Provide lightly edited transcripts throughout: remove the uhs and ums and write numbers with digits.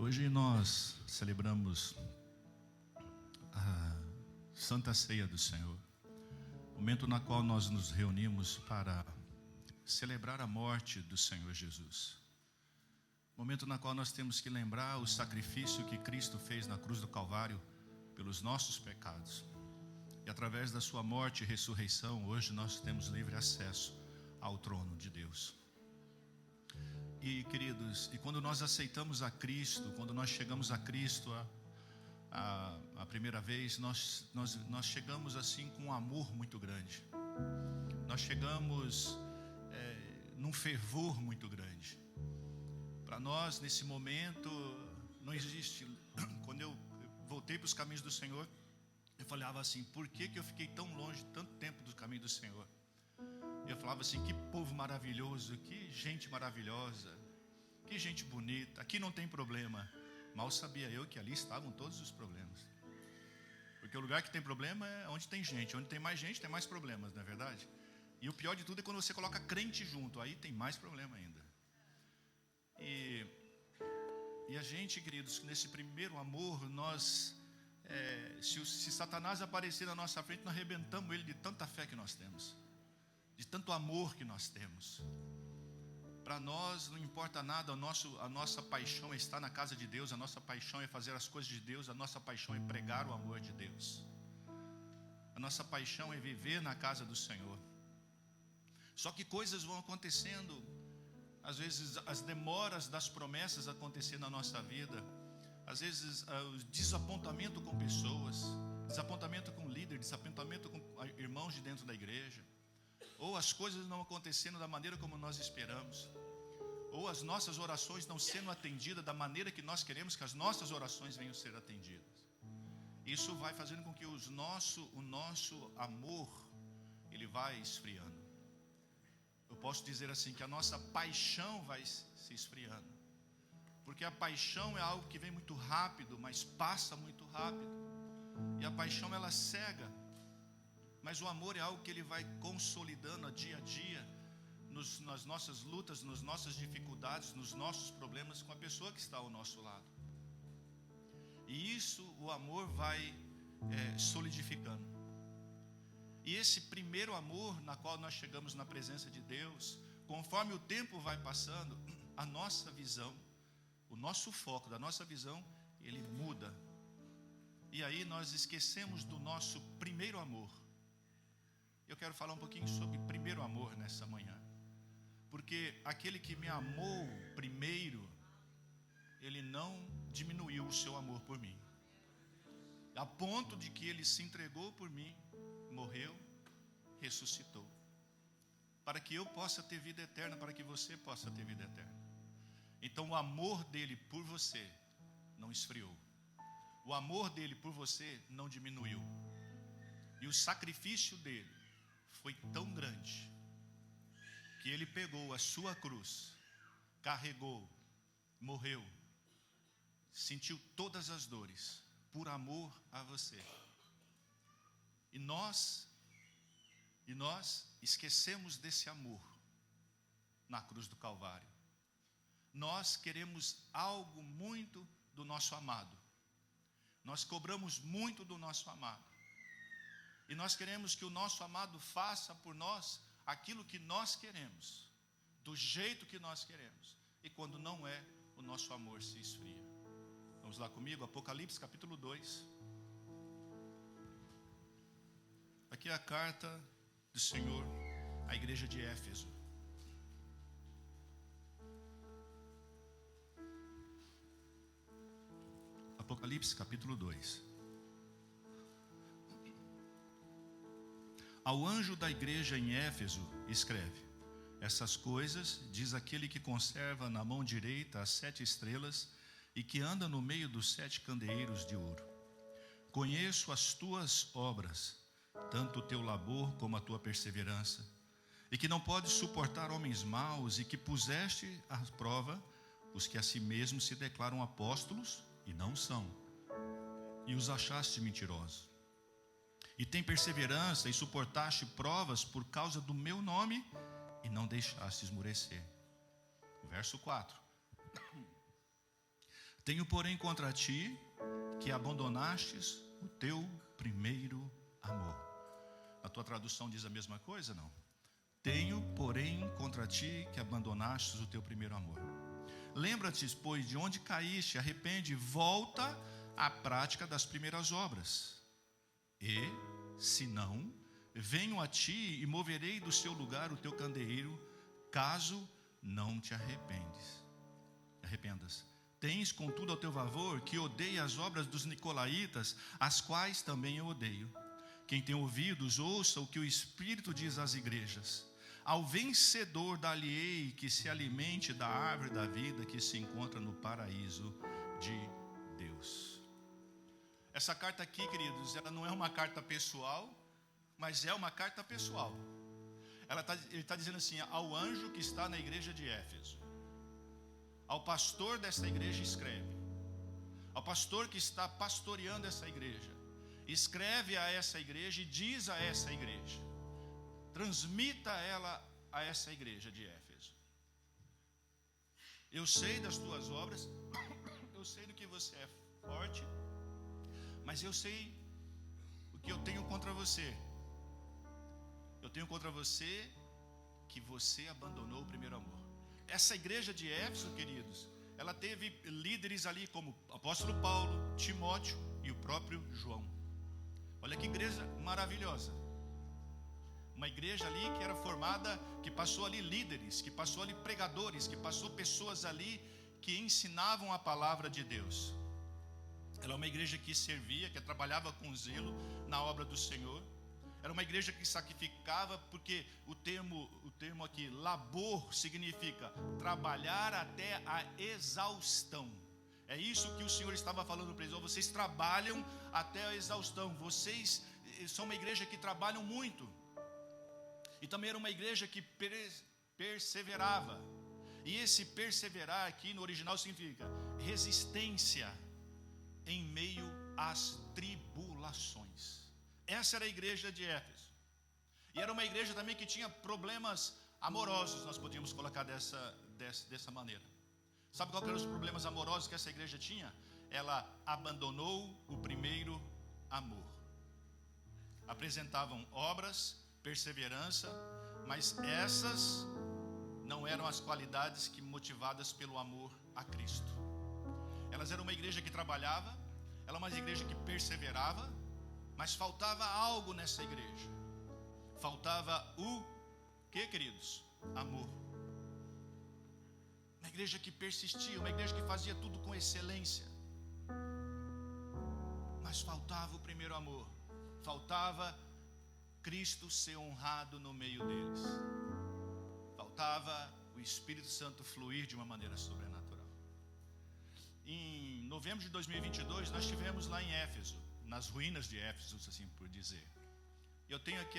Hoje nós celebramos a Santa Ceia do Senhor, momento na qual nós nos reunimos para celebrar a morte do Senhor Jesus, momento na qual nós temos que lembrar o sacrifício que Cristo fez na cruz do Calvário pelos nossos pecados, e através da sua morte e ressurreição, hoje nós temos livre acesso ao trono de Deus. E queridos, e quando nós aceitamos a Cristo, quando nós chegamos a Cristo a primeira vez, nós chegamos assim com um amor muito grande. Nós chegamos num fervor muito grande. Para nós, nesse momento, não existe. Quando eu voltei para os caminhos do Senhor, eu falava assim: por que eu fiquei tão longe tanto tempo do caminho do Senhor? Eu falava assim: que povo maravilhoso, que gente maravilhosa, que gente bonita, aqui não tem problema. Mal sabia eu que ali estavam todos os problemas. Porque o lugar que tem problema é onde tem mais gente tem mais problemas, não é verdade? E o pior de tudo é quando você coloca crente junto, aí tem mais problema ainda. E a gente, queridos, nesse primeiro amor, nós, se Satanás aparecer na nossa frente, nós arrebentamos ele de tanta fé que nós temos, de tanto amor que nós temos. Para nós não importa nada, a nossa paixão é estar na casa de Deus, a nossa paixão é fazer as coisas de Deus, a nossa paixão é pregar o amor de Deus, a nossa paixão é viver na casa do Senhor. Só que coisas vão acontecendo, às vezes as demoras das promessas acontecendo na nossa vida, às vezes o desapontamento com pessoas, desapontamento com líderes, desapontamento com irmãos de dentro da igreja, ou as coisas não acontecendo da maneira como nós esperamos, ou as nossas orações não sendo atendidas da maneira que nós queremos que as nossas orações venham a ser atendidas. Isso vai fazendo com que o nosso amor, ele vai esfriando. Eu posso dizer assim, que a nossa paixão vai se esfriando, porque a paixão é algo que vem muito rápido, mas passa muito rápido, e a paixão ela cega. Mas o amor é algo que ele vai consolidando a dia, nas nossas lutas, nas nossas dificuldades, nos nossos problemas com a pessoa que está ao nosso lado. E isso, o amor vai solidificando. E esse primeiro amor, na qual nós chegamos na presença de Deus, conforme o tempo vai passando, a nossa visão, o nosso foco da nossa visão, ele muda. E aí nós esquecemos do nosso primeiro amor. Eu quero falar um pouquinho sobre primeiro amor nessa manhã, porque aquele que me amou primeiro, ele não diminuiu o seu amor por mim, a ponto de que ele se entregou por mim, morreu, ressuscitou, para que eu possa ter vida eterna, para que você possa ter vida eterna. Então o amor dele por você não esfriou, o amor dele por você não diminuiu, e o sacrifício dele foi tão grande, que ele pegou a sua cruz, carregou, morreu, sentiu todas as dores, por amor a você. E nós esquecemos desse amor na cruz do Calvário. Nós queremos algo muito do nosso amado, nós cobramos muito do nosso amado, e nós queremos que o nosso amado faça por nós aquilo que nós queremos, do jeito que nós queremos. E quando não é, o nosso amor se esfria. Vamos lá comigo, Apocalipse capítulo 2. Aqui é a carta do Senhor à igreja de Éfeso. Apocalipse capítulo 2. Ao anjo da igreja em Éfeso escreve: essas coisas diz aquele que conserva na mão direita as 7 estrelas e que anda no meio dos 7 candeeiros de ouro. Conheço as tuas obras, tanto o teu labor como a tua perseverança, e que não podes suportar homens maus, e que puseste à prova os que a si mesmos se declaram apóstolos e não são, e os achaste mentirosos. E tem perseverança e suportaste provas por causa do meu nome e não deixaste esmurecer. Verso 4. Tenho, porém, contra ti que abandonastes o teu primeiro amor. A tua tradução diz a mesma coisa, não? Tenho, porém, contra ti que abandonastes o teu primeiro amor. Lembra-te, pois, de onde caíste, arrepende, volta à prática das primeiras obras. E, se não, venho a ti e moverei do seu lugar o teu candeeiro, caso não te arrependas. Tens, contudo, ao teu favor que odeia as obras dos nicolaítas, as quais também eu odeio. Quem tem ouvidos, ouça o que o Espírito diz às igrejas. Ao vencedor dar-lhe-ei que se alimente da árvore da vida que se encontra no paraíso de Deus. Essa carta aqui, queridos, ela não é uma carta pessoal, mas é uma carta pessoal. Ele está dizendo assim, ao anjo que está na igreja de Éfeso. Ao pastor dessa igreja escreve. Ao pastor que está pastoreando essa igreja. Escreve a essa igreja e diz a essa igreja. Transmita ela a essa igreja de Éfeso. Eu sei das tuas obras, eu sei do que você é forte, mas eu sei o que eu tenho contra você. Eu tenho contra você que você abandonou o primeiro amor. Essa igreja de Éfeso, queridos, ela teve líderes ali como o apóstolo Paulo, Timóteo e o próprio João. Olha que igreja maravilhosa. Uma igreja ali que era formada, que passou ali líderes, que passou ali pregadores, que passou pessoas ali que ensinavam a palavra de Deus. Ela é uma igreja que servia, que trabalhava com zelo na obra do Senhor. Era uma igreja que sacrificava, porque o termo aqui, labor, significa trabalhar até a exaustão. É isso que o Senhor estava falando para eles. Vocês trabalham até a exaustão. Vocês são uma igreja que trabalham muito. E também era uma igreja que perseverava. E esse perseverar aqui no original significa resistência em meio às tribulações. Essa era a igreja de Éfeso. E era uma igreja também que tinha problemas amorosos, nós podíamos colocar dessa maneira. Sabe qual eram os problemas amorosos que essa igreja tinha? Ela abandonou o primeiro amor. Apresentavam obras, perseverança, mas essas não eram as qualidades que motivadas pelo amor a Cristo. Elas eram uma igreja que trabalhava, ela era uma igreja que perseverava, mas faltava algo nessa igreja. Faltava o que, queridos? Amor. Uma igreja que persistia, uma igreja que fazia tudo com excelência. Mas faltava o primeiro amor. Faltava Cristo ser honrado no meio deles. Faltava o Espírito Santo fluir de uma maneira sobrenatural. Em novembro de 2022, nós estivemos lá em Éfeso, nas ruínas de Éfeso, assim por dizer. Eu tenho aqui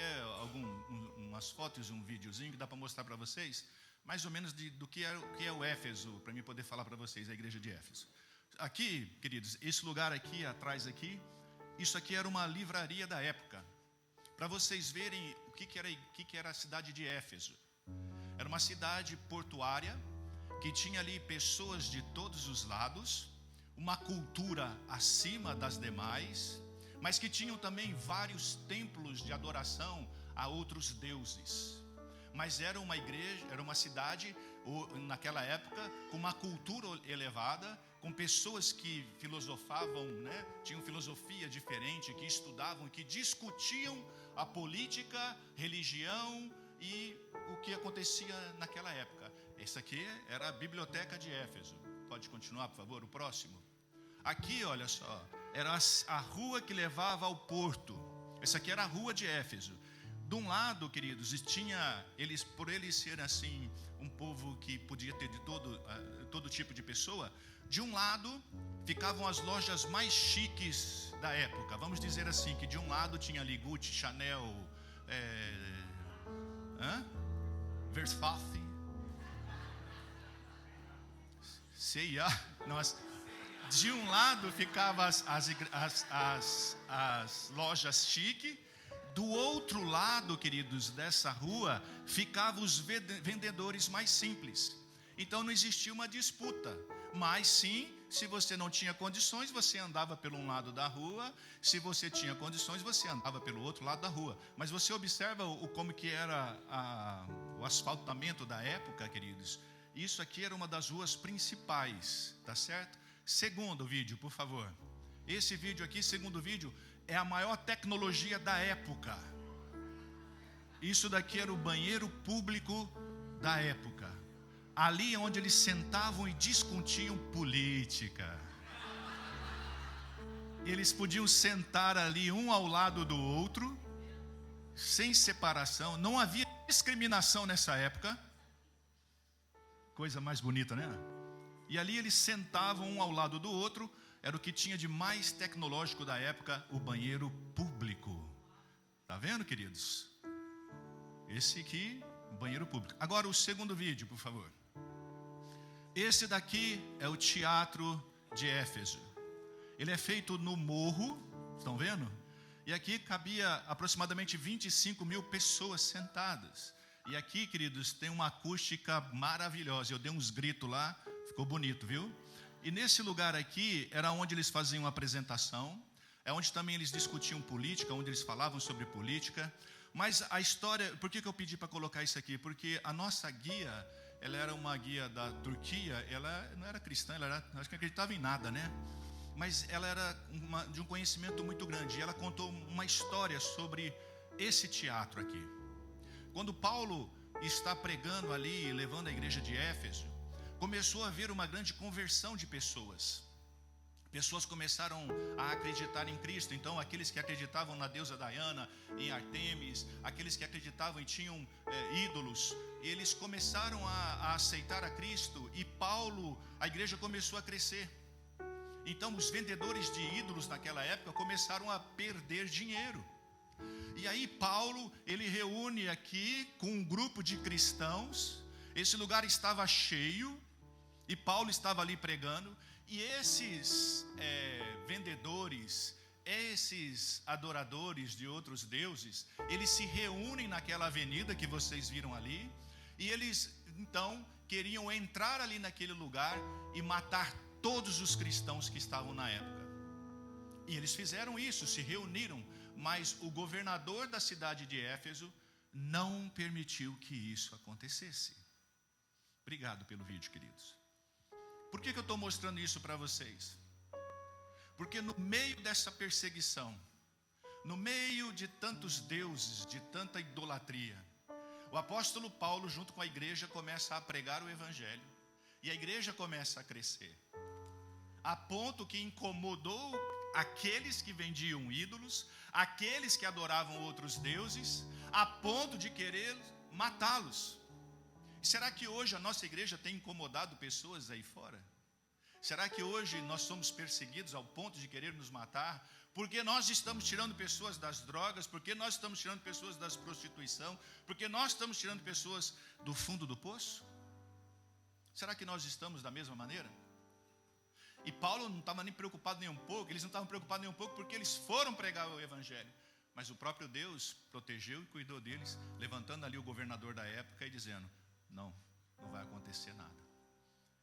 umas fotos e um videozinho que dá para mostrar para vocês, mais ou menos do que é o Éfeso, para mim poder falar para vocês, a igreja de Éfeso. Aqui, queridos, esse lugar aqui, atrás aqui, isso aqui era uma livraria da época. Para vocês verem o que era a cidade de Éfeso. Era uma cidade portuária, que tinha ali pessoas de todos os lados, uma cultura acima das demais, mas que tinham também vários templos de adoração a outros deuses. Mas era uma igreja, era uma cidade, naquela época, com uma cultura elevada, com pessoas que filosofavam, né? Tinham filosofia diferente, que estudavam, que discutiam a política, religião e o que acontecia naquela época. Essa aqui era a biblioteca de Éfeso. Pode continuar, por favor, o próximo. Aqui, olha só, era a rua que levava ao porto. Essa aqui era a rua de Éfeso. De um lado, queridos, por eles serem assim, um povo que podia ter de todo tipo de pessoa, de um lado ficavam as lojas mais chiques da época. Vamos dizer assim, que de um lado tinha ali Gucci, Chanel, Versace, C&A. De um lado ficavam as lojas chiques. Do outro lado, queridos, dessa rua, ficavam os vendedores mais simples. Então não existia uma disputa, mas sim Se você não tinha condições, você andava pelo um lado da rua. Se você tinha condições, você andava pelo outro lado da rua. Mas você observa como que era o asfaltamento da época, queridos. Isso aqui era uma das ruas principais, tá certo? Segundo vídeo, por favor. Esse vídeo aqui, segundo vídeo, é a maior tecnologia da época. Isso daqui era o banheiro público da época. Ali é onde eles sentavam e discutiam política. Eles podiam sentar ali um ao lado do outro, sem separação. Não havia discriminação nessa época. Coisa mais bonita, né? E ali eles sentavam um ao lado do outro. Era o que tinha de mais tecnológico da época, o banheiro público. Tá vendo, queridos? Esse aqui, o banheiro público. Agora o segundo vídeo, por favor. Esse daqui é o teatro de Éfeso. Ele é feito no morro, estão vendo? E aqui cabia aproximadamente 25 mil pessoas sentadas. E aqui, queridos, tem uma acústica maravilhosa. Eu dei uns gritos lá, ficou bonito, viu? E nesse lugar aqui era onde eles faziam a apresentação. É onde também eles discutiam política, onde eles falavam sobre política. Mas a história, por que eu pedi para colocar isso aqui? Porque a nossa guia, ela era uma guia da Turquia, ela não era cristã, ela era, acho que não acreditava em nada, né? Mas ela era de um conhecimento muito grande. E ela contou uma história sobre esse teatro aqui. Quando Paulo está pregando ali, levando a igreja de Éfeso, começou a haver uma grande conversão de pessoas. Pessoas começaram a acreditar em Cristo. Então aqueles que acreditavam na deusa Diana, em Artemis, aqueles que acreditavam e tinham ídolos, eles começaram a aceitar a Cristo. E Paulo, a igreja começou a crescer. Então os vendedores de ídolos naquela época começaram a perder dinheiro. E aí Paulo, ele reúne aqui com um grupo de cristãos. Esse lugar estava cheio e Paulo estava ali pregando. E esses vendedores, esses adoradores de outros deuses, eles se reúnem naquela avenida que vocês viram ali. E eles então queriam entrar ali naquele lugar e matar todos os cristãos que estavam na época. E eles fizeram isso, se reuniram. Mas o governador da cidade de Éfeso não permitiu que isso acontecesse. Obrigado pelo vídeo, queridos. Por que eu estou mostrando isso para vocês? Porque no meio dessa perseguição, no meio de tantos deuses, de tanta idolatria, o apóstolo Paulo, junto com a igreja, começa a pregar o evangelho. E a igreja começa a crescer. A ponto que incomodou aqueles que vendiam ídolos, aqueles que adoravam outros deuses, a ponto de querer matá-los. Será que hoje a nossa igreja tem incomodado pessoas aí fora? Será que hoje nós somos perseguidos ao ponto de querer nos matar? Porque nós estamos tirando pessoas das drogas, porque nós estamos tirando pessoas da prostituição, porque nós estamos tirando pessoas do fundo do poço? Será que nós estamos da mesma maneira? E Paulo não estava nem preocupado nem um pouco, eles não estavam preocupados nem um pouco porque eles foram pregar o evangelho. Mas o próprio Deus protegeu e cuidou deles, levantando ali o governador da época e dizendo, não vai acontecer nada.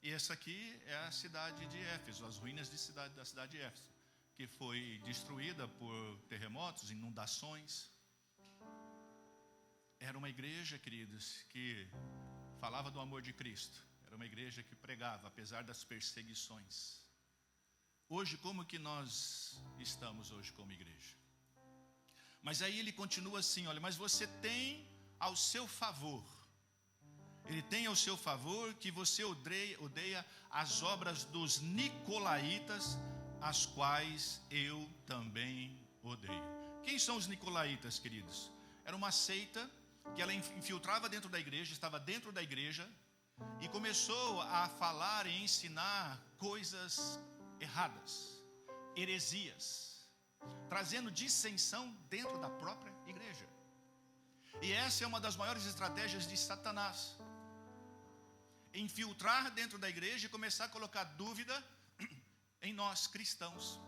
E essa aqui é a cidade de Éfeso, as ruínas da cidade de Éfeso, que foi destruída por terremotos, inundações. Era uma igreja, queridos, que falava do amor de Cristo. Era uma igreja que pregava, apesar das perseguições. Hoje, como que nós estamos hoje como igreja? Mas aí ele continua assim, olha, mas você tem ao seu favor. Ele tem ao seu favor que você odeia as obras dos nicolaítas, as quais eu também odeio. Quem são os nicolaítas, queridos? Era uma seita que ela infiltrava dentro da igreja, estava dentro da igreja, e começou a falar e ensinar coisas erradas, heresias, trazendo dissensão dentro da própria igreja. E essa é uma das maiores estratégias de Satanás. Infiltrar dentro da igreja e começar a colocar dúvida em nós cristãos.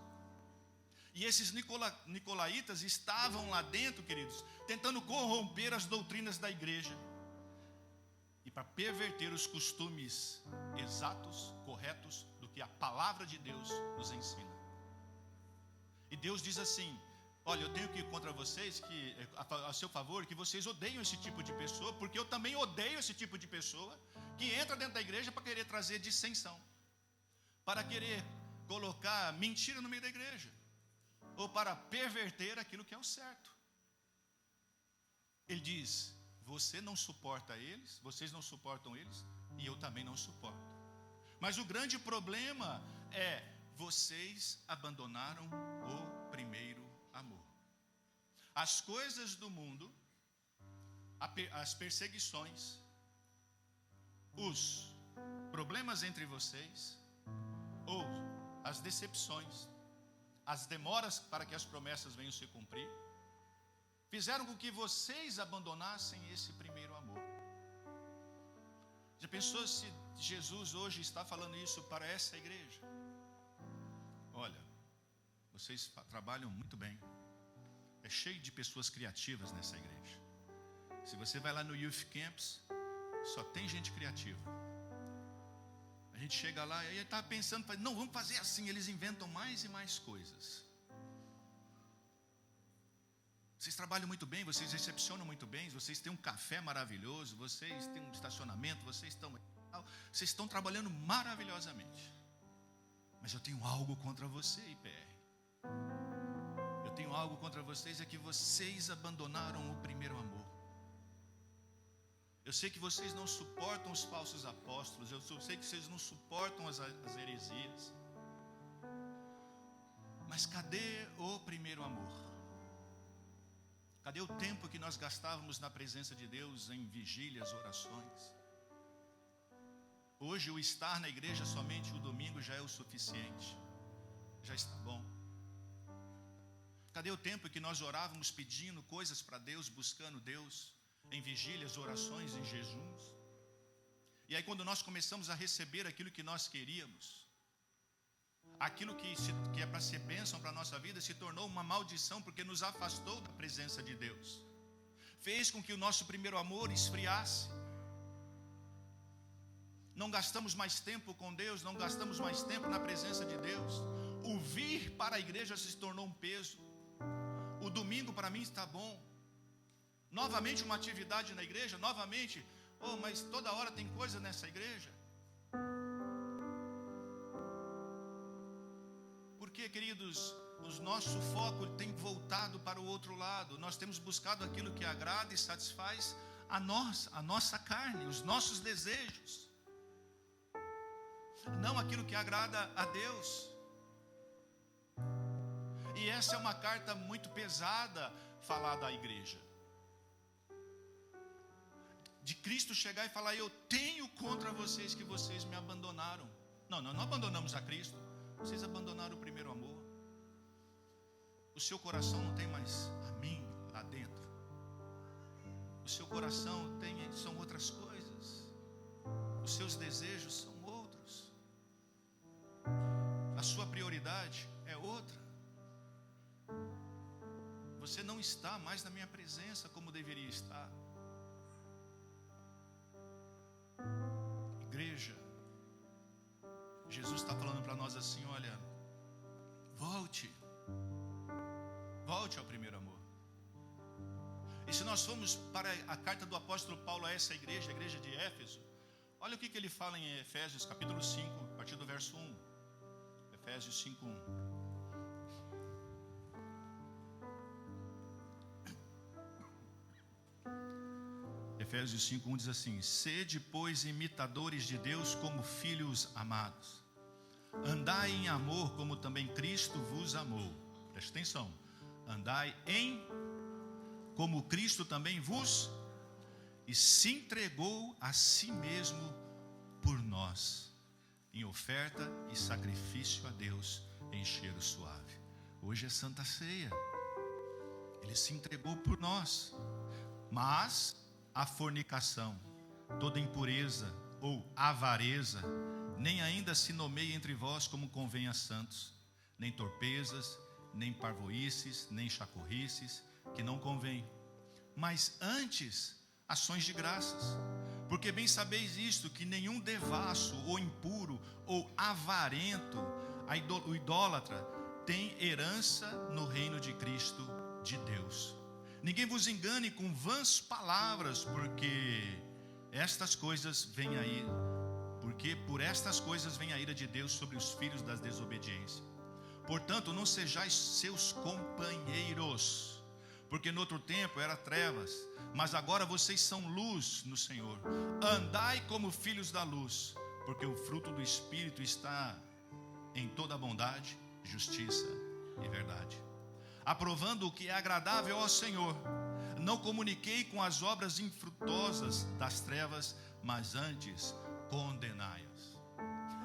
E esses nicolaítas estavam lá dentro, queridos, tentando corromper as doutrinas da igreja. E para perverter os costumes exatos, corretos, do que que a palavra de Deus nos ensina. E Deus diz assim: olha, eu tenho que ir contra vocês, a seu favor, que vocês odeiam esse tipo de pessoa, porque eu também odeio esse tipo de pessoa que entra dentro da igreja para querer trazer dissensão, para querer colocar mentira no meio da igreja, ou para perverter aquilo que é o certo. Ele diz: você não suporta eles, vocês não suportam eles, e eu também não suporto. Mas o grande problema é: vocês abandonaram o primeiro amor. As coisas do mundo, as perseguições, os problemas entre vocês, ou as decepções, as demoras para que as promessas venham se cumprir, fizeram com que vocês abandonassem esse primeiro amor. Já pensou se Jesus hoje está falando isso para essa igreja? Olha, vocês trabalham muito bem. É cheio de pessoas criativas nessa igreja. Se você vai lá no Youth Camps, só tem gente criativa. A gente chega lá e aí está pensando, não, vamos fazer assim. Eles inventam mais e mais coisas. Vocês trabalham muito bem, vocês recepcionam muito bem, vocês têm um café maravilhoso, vocês têm um estacionamento, vocês estão trabalhando maravilhosamente. Mas eu tenho algo contra você, IPR. Eu tenho algo contra vocês, é que vocês abandonaram o primeiro amor. Eu sei que vocês não suportam os falsos apóstolos, eu sei que vocês não suportam as heresias. Mas cadê o primeiro amor? Cadê o tempo que nós gastávamos na presença de Deus, em vigílias, orações? Hoje o estar na igreja somente o domingo já é o suficiente. Já está bom. Cadê o tempo que nós orávamos pedindo coisas para Deus, buscando Deus, em vigílias, orações, em jejuns? E aí quando nós começamos a receber aquilo que nós queríamos, aquilo que é para ser bênção para a nossa vida, se tornou uma maldição, porque nos afastou da presença de Deus. Fez com que o nosso primeiro amor esfriasse. Não gastamos mais tempo com Deus, não gastamos mais tempo na presença de Deus. O vir para a igreja se tornou um peso. O domingo para mim está bom. Novamente uma atividade na igreja, novamente, mas toda hora tem coisa nessa igreja. Porque, queridos, o nosso foco tem voltado para o outro lado. Nós temos buscado aquilo que agrada e satisfaz a nossa carne, os nossos desejos, não aquilo que agrada a Deus. E essa é uma carta muito pesada falada à igreja. De Cristo chegar e falar: eu tenho contra vocês que vocês me abandonaram. Não, nós não abandonamos a Cristo. Vocês abandonaram o primeiro amor. O seu coração não tem mais a mim lá dentro. O seu coração são outras coisas. Os seus desejos são outros. A sua prioridade é outra. Você não está mais na minha presença como deveria estar. Igreja, Jesus está falando para nós assim: olha, volte ao primeiro amor. E se nós formos para a carta do apóstolo Paulo a essa igreja, a igreja de Éfeso, olha o que ele fala em Efésios capítulo 5, a partir do verso 1. Efésios 5, 1. Efésios 5:1 diz assim: sede, pois, imitadores de Deus como filhos amados. Andai em amor como também Cristo vos amou. Preste atenção. Andai como Cristo também vos, e se entregou a si mesmo por nós, em oferta e sacrifício a Deus em cheiro suave. Hoje é Santa Ceia. Ele se entregou por nós. Mas a fornicação, toda impureza ou avareza, nem ainda se nomeie entre vós como convém a santos, nem torpezas, nem parvoíces, nem chacorrices, que não convém, mas antes ações de graças, Porque bem sabeis isto, que nenhum devasso, ou impuro, ou avarento, o idólatra, tem herança no reino de Cristo de Deus. Ninguém vos engane com vãs palavras, porque estas coisas vêm aí, porque por estas coisas vem a ira de Deus sobre os filhos da desobediência. Portanto, não sejais seus companheiros, porque no outro tempo era trevas, mas agora vocês são luz no Senhor. Andai como filhos da luz, porque o fruto do Espírito está em toda bondade, justiça e verdade, aprovando o que é agradável ao Senhor. Não comuniquei com as obras infrutuosas das trevas, mas antes condenai-as.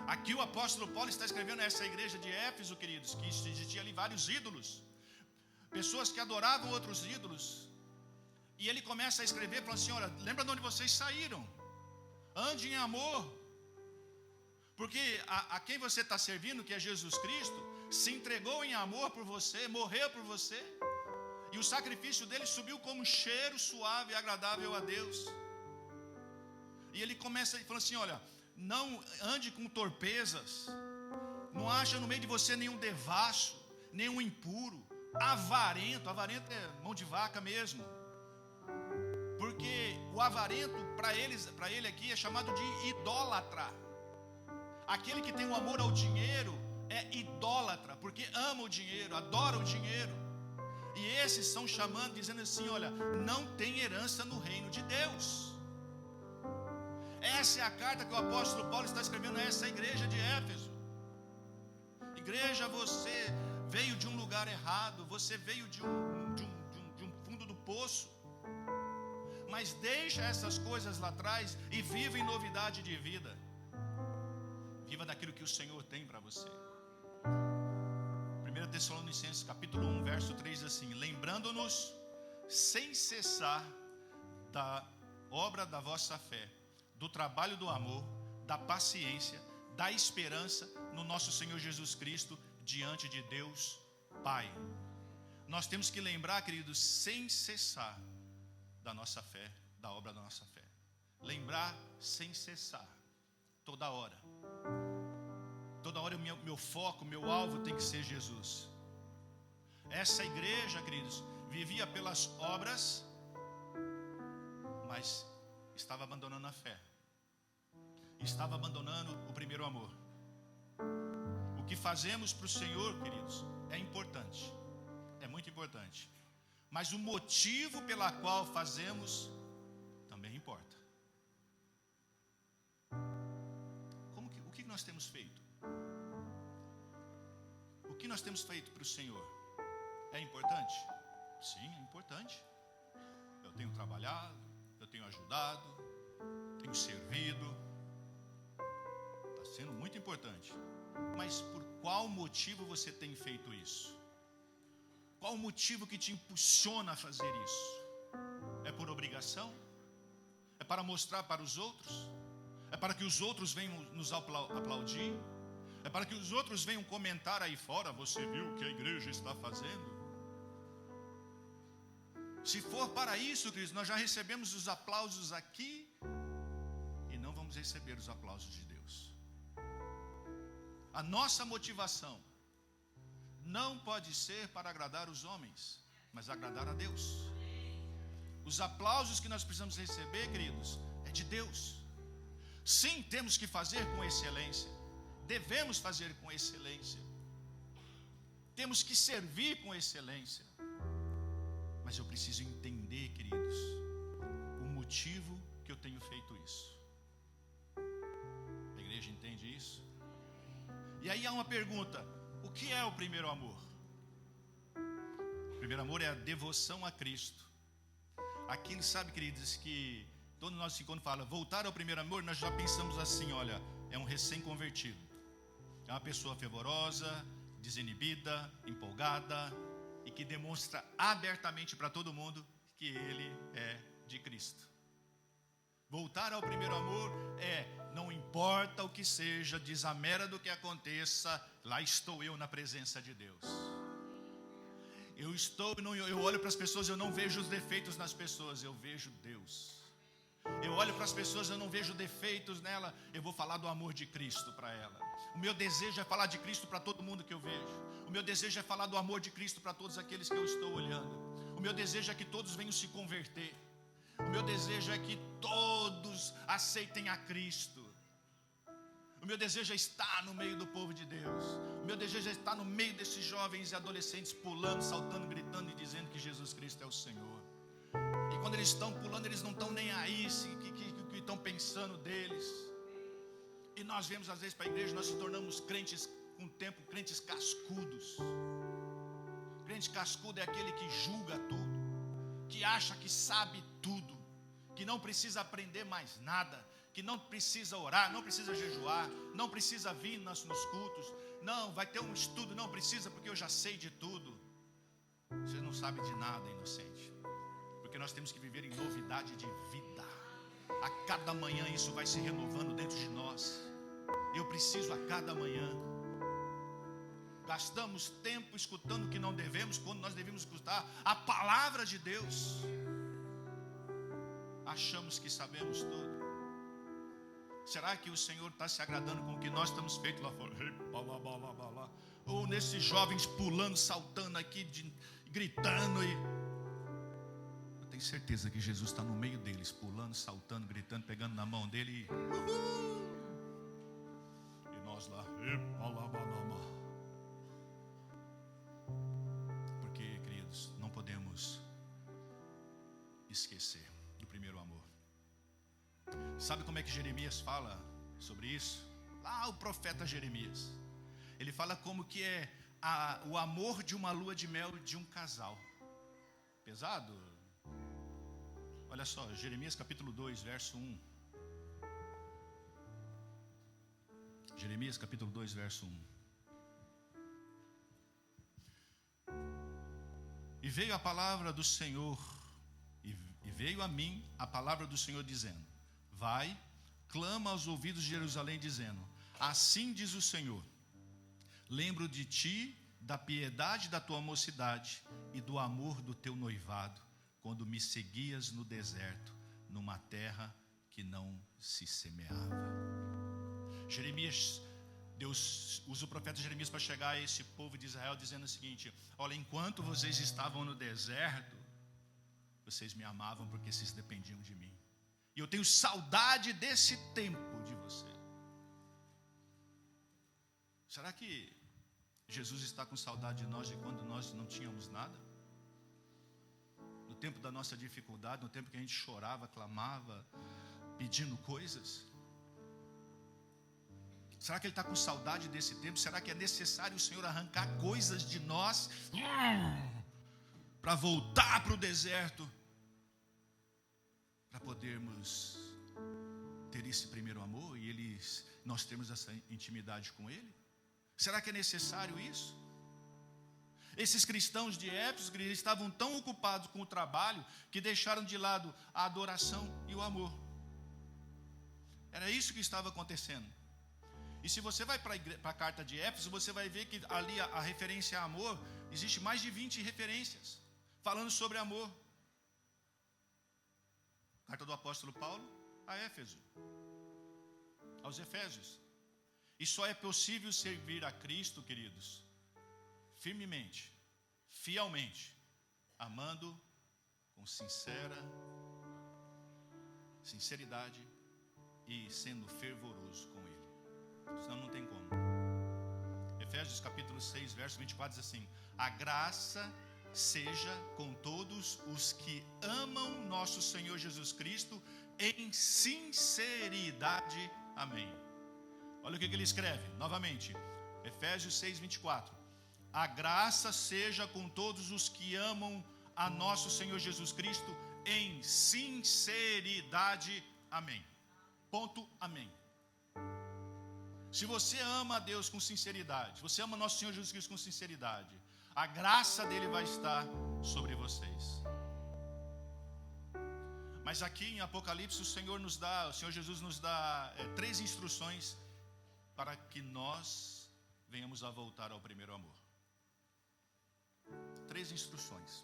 Aqui o apóstolo Paulo está escrevendo a essa igreja de Éfeso, queridos, que existia ali vários ídolos, pessoas que adoravam outros ídolos. E ele começa a escrever, falando assim: olha, lembra de onde vocês saíram? Ande em amor. Porque a quem você está servindo, que é Jesus Cristo, se entregou em amor por você, morreu por você, e o sacrifício dele subiu como um cheiro suave e agradável a Deus. E ele começa falando assim: olha, não ande com torpezas, não acha no meio de você nenhum devasso, nenhum impuro, avarento. Avarento é mão de vaca mesmo, porque o avarento para ele aqui é chamado de idólatra. Aquele que tem um amor ao dinheiro é idólatra, porque ama o dinheiro, adora o dinheiro. E esses são chamando, dizendo assim: olha, não tem herança no reino de Deus. Essa é a carta que o apóstolo Paulo está escrevendo a essa igreja de Éfeso. Igreja, você veio de um lugar errado, você veio de um fundo do poço, mas deixa essas coisas lá atrás e viva em novidade de vida. Viva daquilo que o Senhor tem para você. 1 Tessalonicenses capítulo 1, verso 3 assim: lembrando-nos sem cessar da obra da vossa fé, do trabalho do amor, da paciência, da esperança no nosso Senhor Jesus Cristo, diante de Deus Pai. Nós temos que lembrar, queridos, sem cessar da nossa fé, da obra da nossa fé. Lembrar sem cessar, toda hora. Toda hora o meu foco, o meu alvo tem que ser Jesus. Essa igreja, queridos, vivia pelas obras, mas estava abandonando a fé, estava abandonando o primeiro amor. O que fazemos para o Senhor, queridos, é importante, é muito importante, mas o motivo pela qual fazemos também importa. O que nós temos feito? O que nós temos feito para o Senhor? É importante? Sim, é importante. Eu tenho trabalhado, eu tenho ajudado, tenho servido. Está sendo muito importante. Mas por qual motivo você tem feito isso? Qual o motivo que te impulsiona a fazer isso? É por obrigação? É para mostrar para os outros? É para que os outros venham nos aplaudir? É para que os outros venham comentar aí fora: você viu o que a igreja está fazendo? Se for para isso, queridos, nós já recebemos os aplausos aqui e não vamos receber os aplausos de Deus. A nossa motivação não pode ser para agradar os homens, mas agradar a Deus. Os aplausos que nós precisamos receber, queridos, é de Deus. Sim, temos que fazer com excelência. Devemos fazer com excelência. Temos que servir com excelência. Mas eu preciso entender, queridos, o motivo que eu tenho feito isso. A igreja entende isso? E aí há uma pergunta: o que é o primeiro amor? O primeiro amor é a devoção a Cristo. Aqui, sabe, queridos, que todo nós, quando fala voltar ao primeiro amor, nós já pensamos assim: olha, é um recém-convertido. É uma pessoa fervorosa, desinibida, empolgada e que demonstra abertamente para todo mundo que ele é de Cristo. Voltar ao primeiro amor é: não importa o que seja, desamera do que aconteça, lá estou eu na presença de Deus. Eu olho para as pessoas, eu não vejo os defeitos nas pessoas, eu vejo Deus. Eu olho para as pessoas, eu não vejo defeitos nela, eu vou falar do amor de Cristo para ela. O meu desejo é falar de Cristo para todo mundo que eu vejo. O meu desejo é falar do amor de Cristo para todos aqueles que eu estou olhando. O meu desejo é que todos venham se converter. O meu desejo é que todos aceitem a Cristo. O meu desejo é estar no meio do povo de Deus. O meu desejo é estar no meio desses jovens e adolescentes pulando, saltando, gritando e dizendo que Jesus Cristo é o Senhor. E quando eles estão pulando, eles não estão nem aí que estão pensando deles. E nós vemos às vezes para a igreja, nós se tornamos crentes com o tempo, crentes cascudos. Crente cascudo é aquele que julga tudo, que acha que sabe tudo, que não precisa aprender mais nada, que não precisa orar, não precisa jejuar, não precisa vir nos cultos. Não, vai ter um estudo, não precisa, porque eu já sei de tudo. Você não sabe de nada, inocente. Porque nós temos que viver em novidade de vida. A cada manhã isso vai se renovando dentro de nós. Eu preciso a cada manhã. Gastamos tempo escutando o que não devemos, quando nós devemos escutar a palavra de Deus. Achamos que sabemos tudo. Será que o Senhor está se agradando com o que nós estamos feitos lá fora? Ou nesses jovens pulando, saltando aqui, gritando e... Eu tenho certeza que Jesus está no meio deles, pulando, saltando, gritando, pegando na mão dele e nós lá. Porque, queridos, não podemos esquecer do primeiro amor. Sabe como é que Jeremias fala sobre isso? Lá o profeta Jeremias, ele fala como que é o amor de uma lua de mel de um casal. Pesado? Olha só, Jeremias capítulo 2, verso 1. Jeremias capítulo 2, verso 1. E veio a palavra do Senhor, e veio a mim a palavra do Senhor dizendo: vai, clama aos ouvidos de Jerusalém dizendo: assim diz o Senhor, lembro de ti, da piedade da tua mocidade e do amor do teu noivado, quando me seguias no deserto, numa terra que não se semeava. Jeremias, Deus usa o profeta Jeremias para chegar a esse povo de Israel dizendo o seguinte: olha, enquanto vocês estavam no deserto, vocês me amavam porque vocês dependiam de mim. E eu tenho saudade desse tempo de você. Será que Jesus está com saudade de nós de quando nós não tínhamos nada? No tempo da nossa dificuldade, no tempo que a gente chorava, clamava, pedindo coisas? Será que Ele está com saudade desse tempo? Será que é necessário o Senhor arrancar coisas de nós para voltar para o deserto? Para podermos ter esse primeiro amor e nós termos essa intimidade com Ele? Será que é necessário isso? Esses cristãos de Éfeso estavam tão ocupados com o trabalho que deixaram de lado a adoração e o amor. Era isso que estava acontecendo. E se você vai para a carta de Éfeso, você vai ver que ali a referência a amor, existe mais de 20 referências falando sobre amor. Carta do apóstolo Paulo a Éfeso, aos Efésios. E só é possível servir a Cristo, queridos, firmemente, fielmente, amando com sinceridade e sendo fervoroso com Ele. Senão não tem como. Efésios capítulo 6, verso 24 diz assim: a graça seja com todos os que amam nosso Senhor Jesus Cristo em sinceridade. Amém. Olha o que ele escreve, novamente, Efésios 6, 24. A graça seja com todos os que amam a nosso Senhor Jesus Cristo em sinceridade. Amém. Ponto, amém. Se você ama a Deus com sinceridade, você ama nosso Senhor Jesus Cristo com sinceridade, a graça dele vai estar sobre vocês. Mas aqui em Apocalipse o Senhor Jesus nos dá 3 instruções para que nós venhamos a voltar ao primeiro amor. 3 instruções.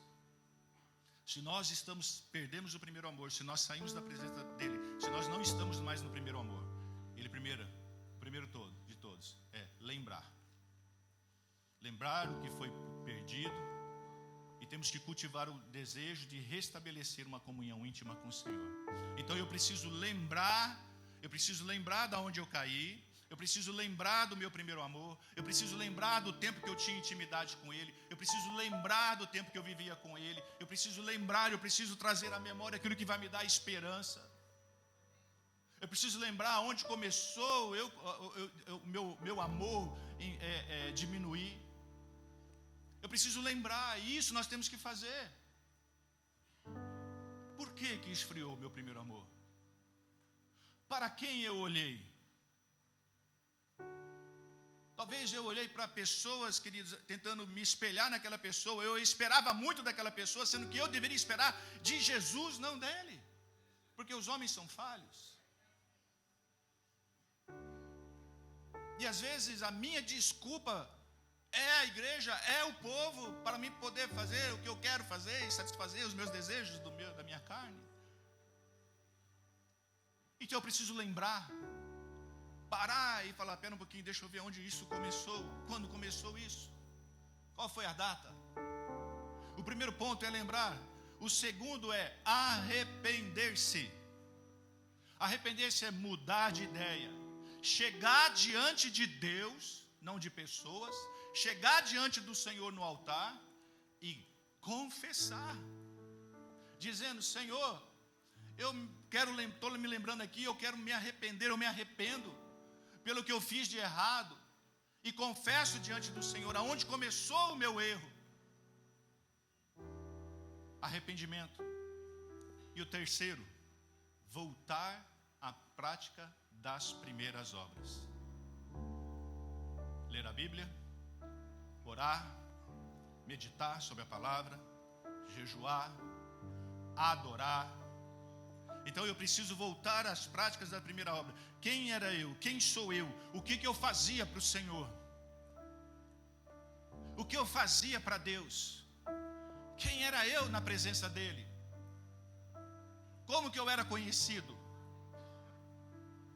Se nós perdemos o primeiro amor, se nós saímos da presença dele, se nós não estamos mais no primeiro amor, ele primeiro de todos é lembrar. Lembrar o que foi perdido, e temos que cultivar o desejo de restabelecer uma comunhão íntima com o Senhor. Então eu preciso lembrar da onde eu caí, eu preciso lembrar do meu primeiro amor, eu preciso lembrar do tempo que eu tinha intimidade com Ele, eu preciso lembrar do tempo que eu vivia com Ele, eu preciso trazer à memória aquilo que vai me dar esperança. Eu preciso lembrar onde começou meu amor diminuir. Eu preciso lembrar, e isso nós temos que fazer. Por que esfriou meu primeiro amor? Para quem eu olhei? Talvez eu olhei para pessoas, queridos, tentando me espelhar naquela pessoa. Eu esperava muito daquela pessoa, sendo que eu deveria esperar de Jesus, não dele. Porque os homens são falhos. E às vezes a minha desculpa é a igreja, é o povo, para mim poder fazer o que eu quero fazer e satisfazer os meus desejos da minha carne. Então eu preciso lembrar, parar e falar, pera um pouquinho, deixa eu ver onde isso começou, quando começou isso, qual foi a data. O primeiro ponto é lembrar, o segundo é arrepender-se. Arrepender-se é mudar de ideia, chegar diante de Deus, não de pessoas, chegar diante do Senhor no altar e confessar, dizendo, Senhor, estou me lembrando aqui, eu quero me arrepender, eu me arrependo pelo que eu fiz de errado, e confesso diante do Senhor aonde começou o meu erro. Arrependimento. E o terceiro, voltar à prática das primeiras obras. Ler a Bíblia, orar, meditar sobre a palavra, jejuar, adorar. Então eu preciso voltar às práticas da primeira obra. Quem era eu? Quem sou eu? O que eu fazia para o Senhor? O que eu fazia para Deus? Quem era eu na presença dEle? Como que eu era conhecido?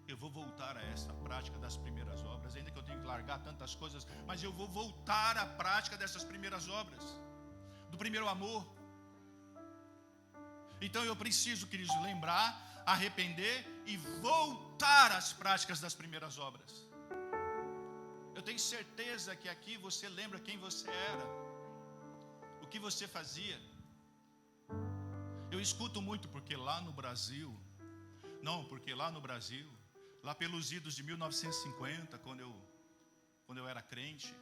Eu vou voltar a essa prática das primeiras obras, ainda que eu tenha que largar tantas coisas, mas eu vou voltar à prática dessas primeiras obras, do primeiro amor. Então eu preciso, queridos, lembrar, arrepender e voltar às práticas das primeiras obras. Eu tenho certeza que aqui você lembra quem você era, o que você fazia. Eu escuto muito, porque lá no Brasil, lá pelos idos de 1950, quando eu era crente,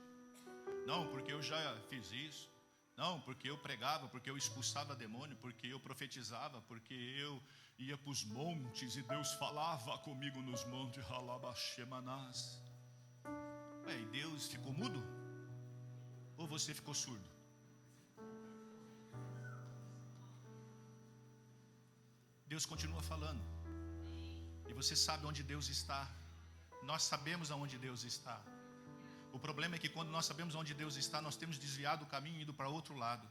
não, porque eu já fiz isso, não, porque eu pregava, porque eu expulsava demônio, porque eu profetizava, porque eu ia para os montes e Deus falava comigo nos montes, Halabashemanás. E Deus ficou mudo? Ou você ficou surdo? Deus continua falando. E você sabe onde Deus está. Nós sabemos aonde Deus está. O problema é que quando nós sabemos onde Deus está, nós temos desviado o caminho e indo para outro lado.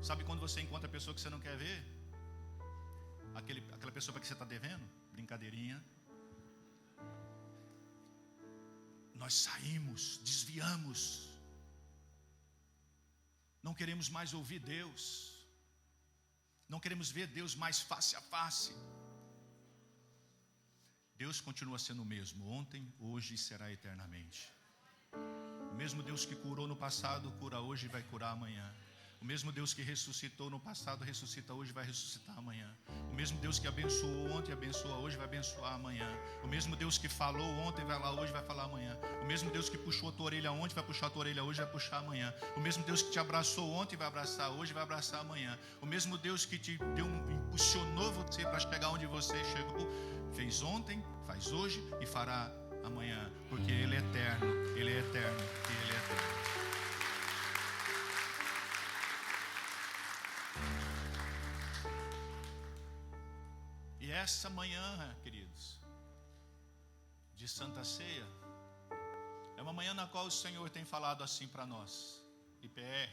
Sabe quando você encontra a pessoa que você não quer ver? Aquela pessoa para que você está devendo? Brincadeirinha. Nós saímos, desviamos. Não queremos mais ouvir Deus. Não queremos ver Deus mais face a face. Deus continua sendo o mesmo, ontem, hoje e será eternamente. O mesmo Deus que curou no passado, cura hoje e vai curar amanhã. O mesmo Deus que ressuscitou no passado, ressuscita hoje e vai ressuscitar amanhã. O mesmo Deus que abençoou ontem, abençoa hoje, vai abençoar amanhã. O mesmo Deus que falou ontem, vai lá hoje, vai falar amanhã. O mesmo Deus que puxou a tua orelha ontem, vai puxar a tua orelha hoje, vai puxar amanhã. O mesmo Deus que te abraçou ontem, vai abraçar hoje, vai abraçar amanhã. O mesmo Deus que te impulsionou você para chegar onde você chegou, fez ontem, faz hoje e fará amanhã. Porque Ele é eterno, Ele é eterno e Ele é eterno. E essa manhã, queridos, de Santa Ceia, é uma manhã na qual o Senhor tem falado assim para nós, IPR,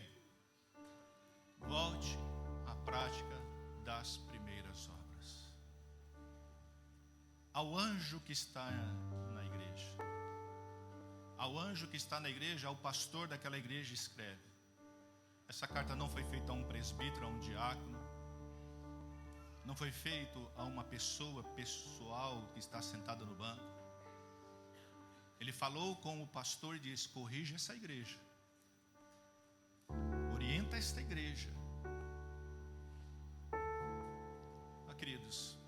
volte à prática das primeiras obras. Ao anjo que está na igreja, ao anjo que está na igreja, ao pastor daquela igreja, escreve. Essa carta não foi feita a um presbítero, a um diácono, não foi feito a uma pessoa pessoal que está sentada no banco. Ele falou com o pastor e disse: corrija essa igreja, orienta esta igreja. Queridos,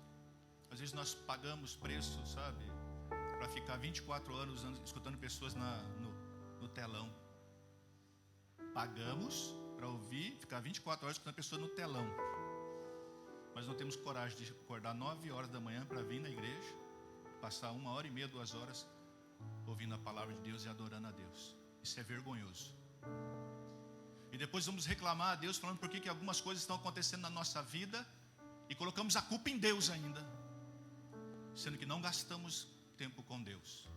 às vezes nós pagamos preço, sabe, para ficar 24 anos escutando pessoas no telão. Pagamos para ouvir, ficar 24 horas escutando pessoas no telão, mas não temos coragem de acordar 9 horas da manhã para vir na igreja, passar 1h30, 2 horas ouvindo a palavra de Deus e adorando a Deus. Isso é vergonhoso. E depois vamos reclamar a Deus, falando por que algumas coisas estão acontecendo na nossa vida, e colocamos a culpa em Deus ainda, sendo que não gastamos tempo com Deus,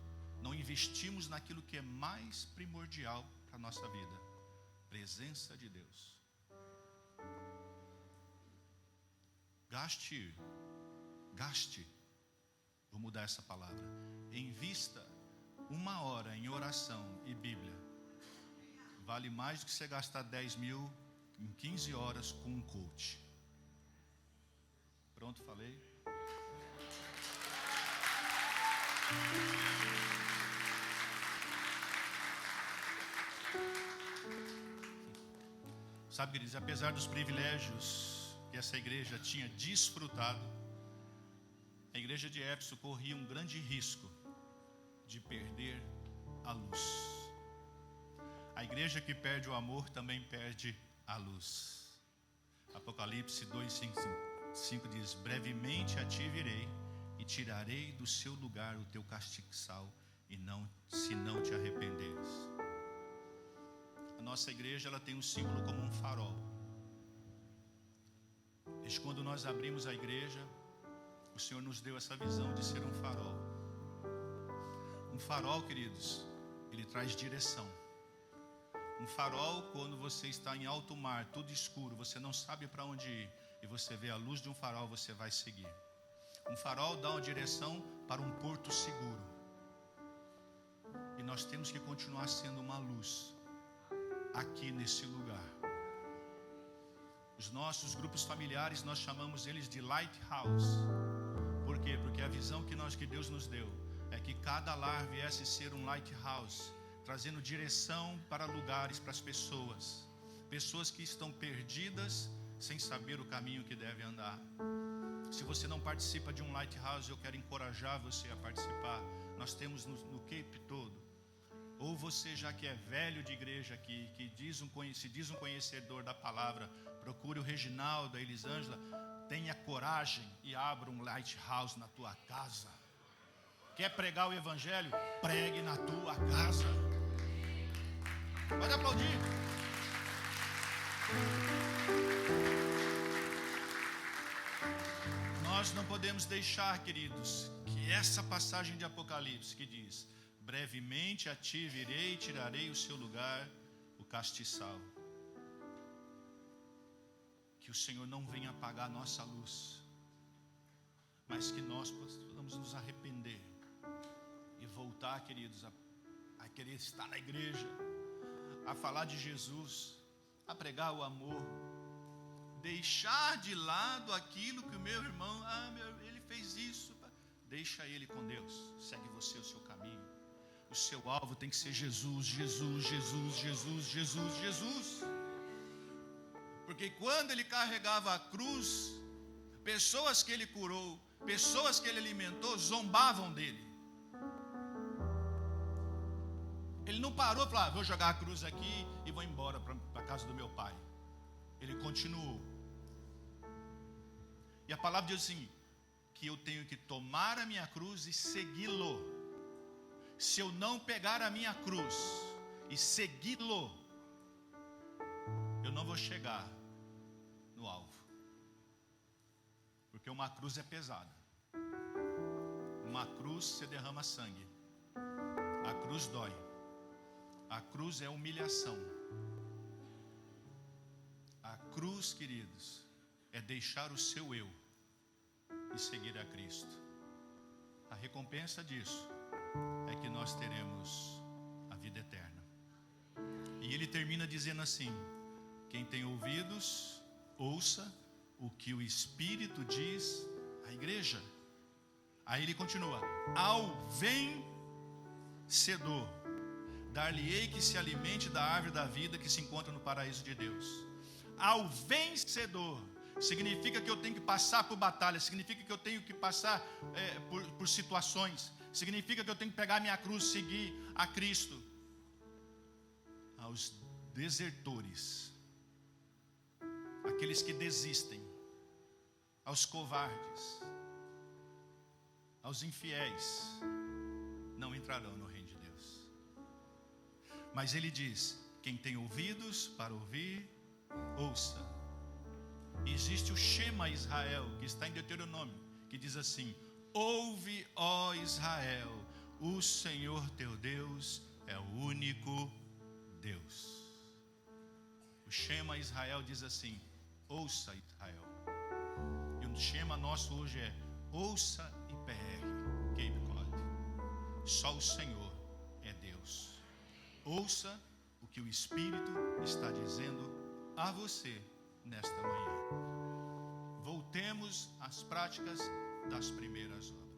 não investimos naquilo que é mais primordial para a nossa vida: presença de Deus. Gaste, vou mudar essa palavra, invista 1 hora em oração e Bíblia, vale mais do que você gastar 10 mil em 15 horas com um coach. Pronto, falei. Sabe, queridos, apesar dos privilégios que essa igreja tinha desfrutado, a igreja de Éfeso corria um grande risco de perder a luz. A igreja que perde o amor também perde a luz. Apocalipse 2:5 diz: brevemente a ti virei e tirarei do seu lugar o teu castiçal, se não te arrependeres. A nossa igreja, ela tem um símbolo como um farol. Desde quando nós abrimos a igreja, o Senhor nos deu essa visão de ser um farol. Um farol, queridos, ele traz direção. Um farol, quando você está em alto mar, tudo escuro, você não sabe para onde ir, e você vê a luz de um farol, você vai seguir. Um farol dá uma direção para um porto seguro. E nós temos que continuar sendo uma luz aqui nesse lugar. Os nossos grupos familiares, nós chamamos eles de lighthouse. Por quê? Porque a visão que Deus nos deu é que cada lar viesse ser um lighthouse, trazendo direção para lugares, para as pessoas. Pessoas que estão perdidas, sem saber o caminho que deve andar. Se você não participa de um lighthouse, eu quero encorajar você a participar. Nós temos no Cape todo. Ou você, já que é velho de igreja aqui, se diz um conhecedor da palavra, procure o Reginaldo, a Elisângela, tenha coragem e abra um lighthouse na tua casa. Quer pregar o evangelho? Pregue na tua casa. Pode aplaudir. Nós não podemos deixar, queridos, que essa passagem de Apocalipse que diz: brevemente a ti virei e tirarei o seu lugar, o castiçal. Que o Senhor não venha apagar a nossa luz, mas que nós possamos nos arrepender e voltar, queridos, a querer estar na igreja, a falar de Jesus, a pregar o amor, deixar de lado aquilo que o meu irmão, ele fez isso, deixa ele com Deus, segue você o seu caminho. O seu alvo tem que ser Jesus, Jesus, Jesus, Jesus, Jesus, Jesus. Porque quando ele carregava a cruz, pessoas que ele curou, pessoas que ele alimentou, zombavam dele. Ele não parou e falou: vou jogar a cruz aqui e vou embora para a casa do meu pai. Ele continuou. E a palavra diz assim, que eu tenho que tomar a minha cruz e segui-lo. Se eu não pegar a minha cruz e segui-lo, eu não vou chegar no alvo. Porque uma cruz é pesada. Uma cruz você derrama sangue. A cruz dói. A cruz é humilhação. A cruz, queridos, é deixar o seu eu e seguir a Cristo. A recompensa disso é que nós teremos a vida eterna. E ele termina dizendo assim: quem tem ouvidos, ouça o que o Espírito diz à igreja. Aí ele continua: ao vencedor, dar-lhe-ei que se alimente da árvore da vida que se encontra no paraíso de Deus. Ao vencedor, significa que eu tenho que passar por batalhas, significa que eu tenho que passar por situações, significa que eu tenho que pegar minha cruz e seguir a Cristo. Aos desertores, aqueles que desistem, aos covardes, aos infiéis, não entrarão no reino de Deus. Mas ele diz: quem tem ouvidos para ouvir, ouça. E existe o Shema Israel, que está em Deuteronômio, que diz assim: ouve, ó Israel, o Senhor teu Deus é o único Deus. O Shema Israel diz assim: ouça, Israel. E o Shema nosso hoje é: ouça, IPR, Cape Cod. Só o Senhor é Deus. Ouça o que o Espírito está dizendo a você nesta manhã. Voltemos às práticas das primeiras obras.